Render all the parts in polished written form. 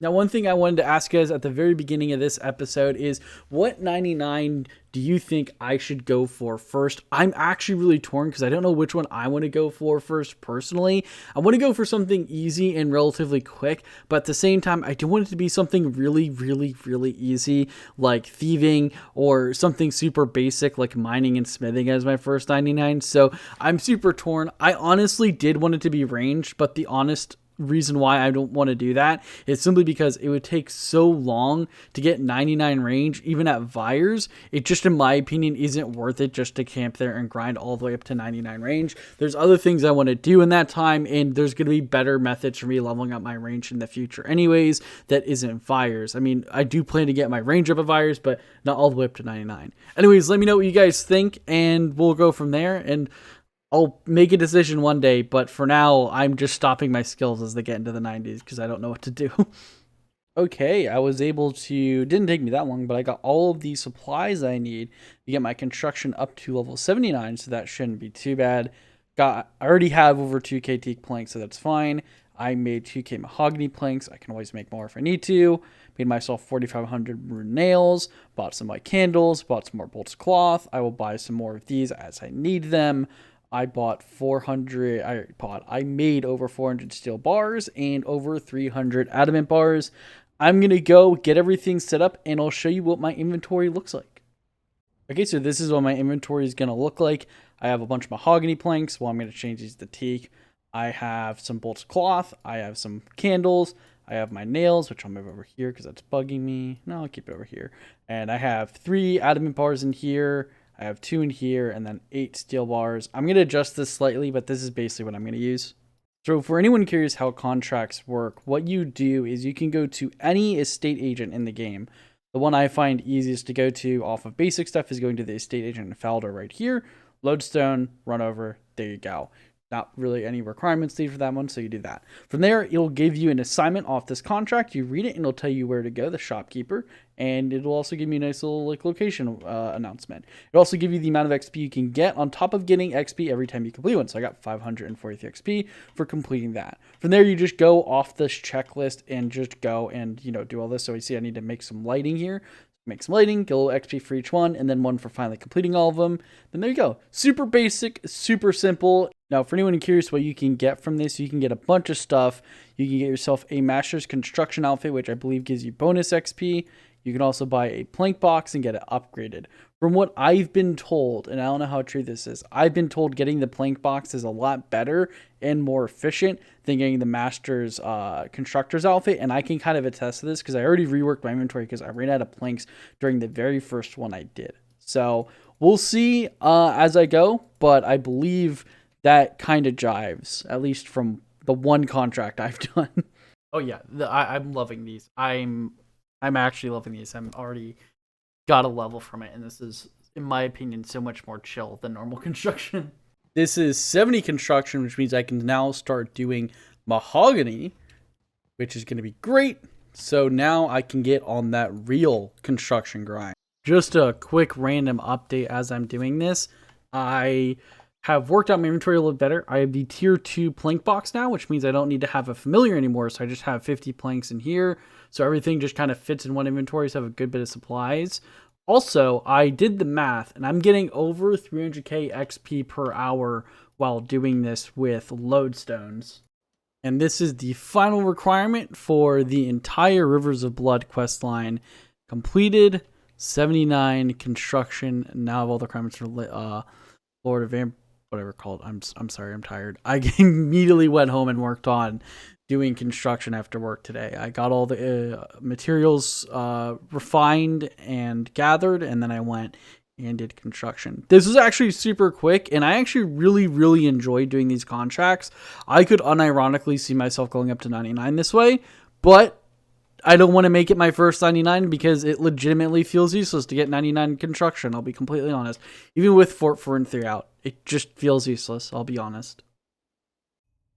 Now, one thing I wanted to ask you guys at the very beginning of this episode is what 99 do you think I should go for first? I'm actually really torn because I don't know which one I want to go for first personally. I want to go for something easy and relatively quick, but at the same time, I do want it to be something really, really, really easy, like thieving or something super basic like mining and smithing as my first 99. So I'm super torn. I honestly did want it to be ranged, but the honest reason why I don't want to do that is simply because it would take so long to get 99 range, even at Vires. It just, in my opinion, isn't worth it just to camp there and grind all the way up to 99 range. There's other things I want to do in that time, and there's going to be better methods for me leveling up my range in the future anyways that isn't Vires. I mean, I do plan to get my range up at Vires, but not all the way up to 99. Anyways, let me know what you guys think, and we'll go from there. And I'll make a decision one day, but for now, I'm just stopping my skills as they get into the 90s because I don't know what to do. Okay, I was able to, didn't take me that long, but I got all of the supplies I need to get my construction up to level 79, so that shouldn't be too bad. I already have over 2k teak planks, so that's fine. I made 2k mahogany planks. I can always make more if I need to. Made myself 4,500 rune nails, bought some white candles, bought some more bolts of cloth. I will buy some more of these as I need them. I bought 400, I made over 400 steel bars and over 300 adamant bars. I'm going to go get everything set up and I'll show you what my inventory looks like. Okay, so this is what my inventory is going to look like. I have a bunch of mahogany planks. Well, I'm going to change these to teak. I have some bolts of cloth. I have some candles. I have my nails, which I'll move over here because that's bugging me. No, I'll keep it over here. And I have 3 adamant bars in here. I have 2 in here and then 8 steel bars. I'm going to adjust this slightly, but this is basically what I'm going to use. So for anyone curious how contracts work, what you do is you can go to any estate agent in the game. The one I find easiest to go to off of basic stuff is going to the estate agent in Faldo right here. Lodestone, run over, there you go. Not really any requirements needed for that one, so you do that. From there, it'll give you an assignment off this contract. You read it, and it'll tell you where to go, the shopkeeper, and it'll also give you a nice little location announcement. It'll also give you the amount of XP you can get on top of getting XP every time you complete one. So I got 543 XP for completing that. From there, you just go off this checklist and just go and do all this. So you see, I need to make some lighting here. Make some lighting, get a little XP for each one, and then one for finally completing all of them. Then there you go. Super basic, super simple. Now, for anyone curious what you can get from this, you can get a bunch of stuff. You can get yourself a Master's Construction outfit, which I believe gives you bonus XP. You can also buy a plank box and get it upgraded. From what I've been told, and I don't know how true this is, I've been told getting the plank box is a lot better and more efficient than getting the Master's Constructor's outfit. And I can kind of attest to this because I already reworked my inventory because I ran out of planks during the very first one I did. So we'll see as I go, but I believe that kind of jives, at least from the one contract I've done. Oh yeah, I'm loving these. I'm actually loving these. I'm already got a level from it, and this is, in my opinion, so much more chill than normal construction. This is 70 construction, which means I can now start doing mahogany, which is going to be great. So now I can get on that real construction grind. Just a quick random update as I'm doing this. I have worked out my inventory a little better. I have the tier 2 plank box now, which means I don't need to have a familiar anymore. So I just have 50 planks in here. So everything just kind of fits in one inventory. So I have a good bit of supplies. Also, I did the math and I'm getting over 300k XP per hour while doing this with lodestones. And this is the final requirement for the entire Rivers of Blood quest line. Completed, 79 construction. Now all the requirements for Lord of whatever called. I'm sorry, I'm tired. I immediately went home and worked on doing construction after work today. I got all the materials refined and gathered, and then I went and did construction. This was actually super quick, and I actually really enjoyed doing these contracts. I could unironically see myself going up to 99 this way, but I don't want to make it my first 99 because it legitimately feels useless to get 99 construction. I'll be completely honest. Even with Fort 4 and 3 out, it just feels useless. I'll be honest.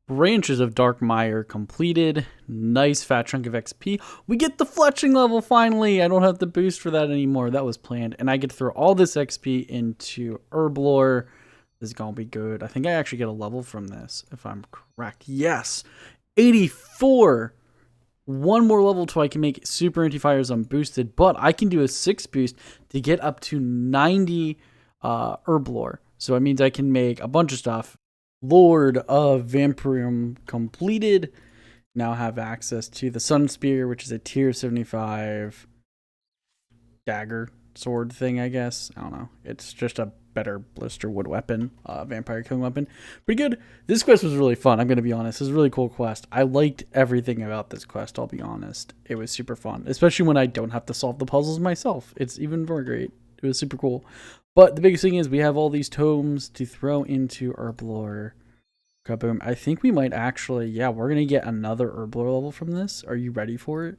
Branches of Dark Mire completed. Nice fat chunk of XP. We get the fletching level finally. I don't have the boost for that anymore. That was planned. And I get to throw all this XP into Herblore. This is going to be good. I think I actually get a level from this, if I'm correct. Yes. 84. one more level till I can make super anti-fires unboosted, but I can do a 6 boost to get up to 90 herb lore. So it means I can make a bunch of stuff. Lord of Vampirium completed. Now have access to the Sun Spear, which is a tier 75 dagger sword thing, I guess. I don't know. It's just a better blister wood weapon, vampire killing weapon. Pretty good. This quest was really fun. I'm going to be honest. It was a really cool quest. I liked everything about this quest, I'll be honest. It was super fun, especially when I don't have to solve the puzzles myself. It's even more great. It was super cool. But the biggest thing is we have all these tomes to throw into Herblore. Kaboom. I think we might actually, yeah, we're going to get another Herblore level from this. Are you ready for it?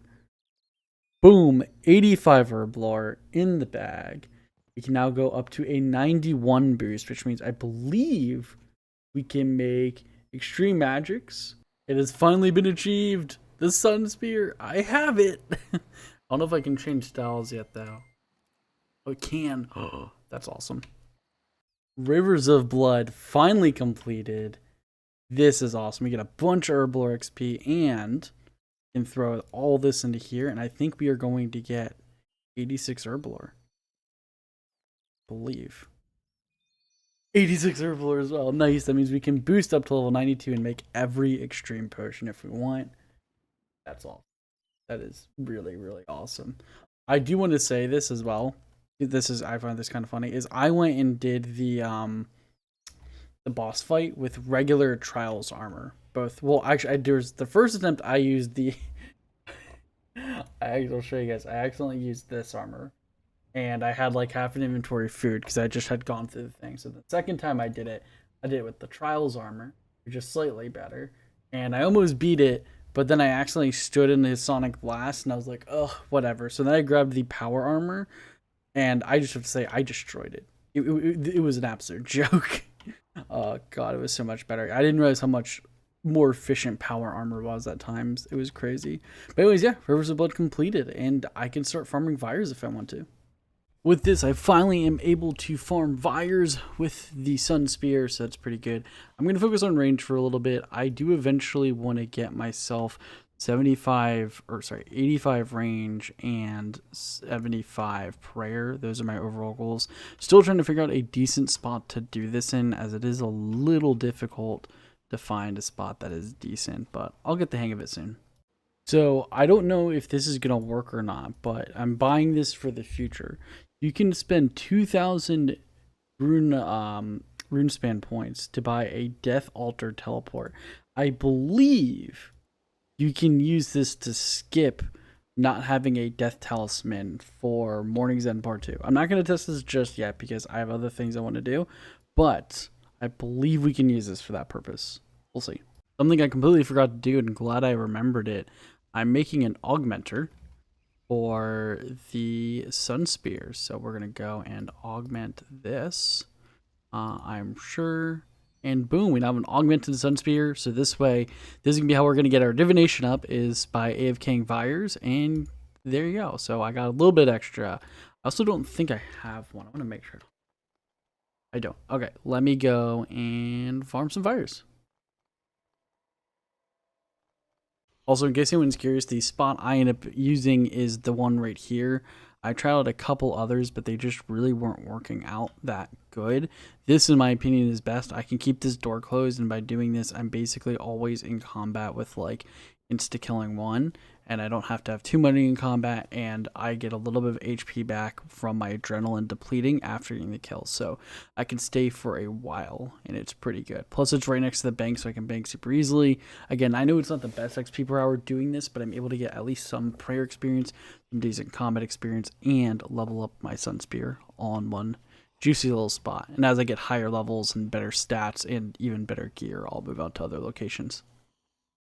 Boom, 85 Herblore in the bag. We can now go up to a 91 boost, which means I believe we can make extreme magics. It has finally been achieved. The Sun Spear. I have it. I don't know if I can change styles yet, though. Oh, it can. Oh, that's awesome. Rivers of Blood finally completed. This is awesome. We get a bunch of Herblore XP and can throw all this into here, and I think we are going to get 86 Herblore. Believe 86 Herblore as well. Nice. That means we can boost up to level 92 and make every extreme potion if we want. That's all. That is really, really awesome. I do want to say this as well. I find this kind of funny. Is I went and did the boss fight with regular Trials armor. Both. Well, actually, there's the first attempt. I used the. I'll show you guys. I accidentally used this armor, and I had like half an inventory of food because I just had gone through the thing. So the second time I did it with the Trials armor, which is slightly better, and I almost beat it. But then I accidentally stood in his Sonic Blast, and I was like, ugh, whatever. So then I grabbed the Power Armor, and I just have to say, I destroyed it. It was an absolute joke. Oh, God, it was so much better. I didn't realize how much more efficient Power Armor was at times. It was crazy. But anyways, yeah, Rivers of Blood completed, and I can start farming Vires if I want to. With this, I finally am able to farm Vires with the Sun Spear, so that's pretty good. I'm going to focus on range for a little bit. I do eventually want to get myself 85 range and 75 prayer. Those are my overall goals. Still trying to figure out a decent spot to do this in, as it is a little difficult to find a spot that is decent, but I'll get the hang of it soon. So I don't know if this is going to work or not, but I'm buying this for the future. You can spend 2,000 runespan points to buy a Death Altar teleport. I believe you can use this to skip not having a Death Talisman for Morning's End Part 2. I'm not going to test this just yet because I have other things I want to do, but I believe we can use this for that purpose. We'll see. Something I completely forgot to do and glad I remembered it. I'm making an augmenter for the Sun Spear. So we're going to go and augment this. I'm sure. And boom, we now have an augmented Sun Spear. So this way, this is going to be how we're going to get our divination up, is by AFKing Vires. And there you go. So I got a little bit extra. I also don't think I have one. I want to make sure. I don't. Okay, let me go and farm some Vires. Also, in case anyone's curious, the spot I end up using is the one right here. I tried out a couple others, but they just really weren't working out that good. This, in my opinion, is best. I can keep this door closed, and by doing this, I'm basically always in combat with, like, insta-killing one, and I don't have to have too many in combat, and I get a little bit of HP back from my adrenaline depleting after getting the kill, so I can stay for a while, and it's pretty good. Plus, it's right next to the bank, so I can bank super easily. Again, I know it's not the best XP per hour doing this, but I'm able to get at least some prayer experience, some decent combat experience, and level up my Sun Spear all in one juicy little spot. And as I get higher levels and better stats and even better gear, I'll move out to other locations.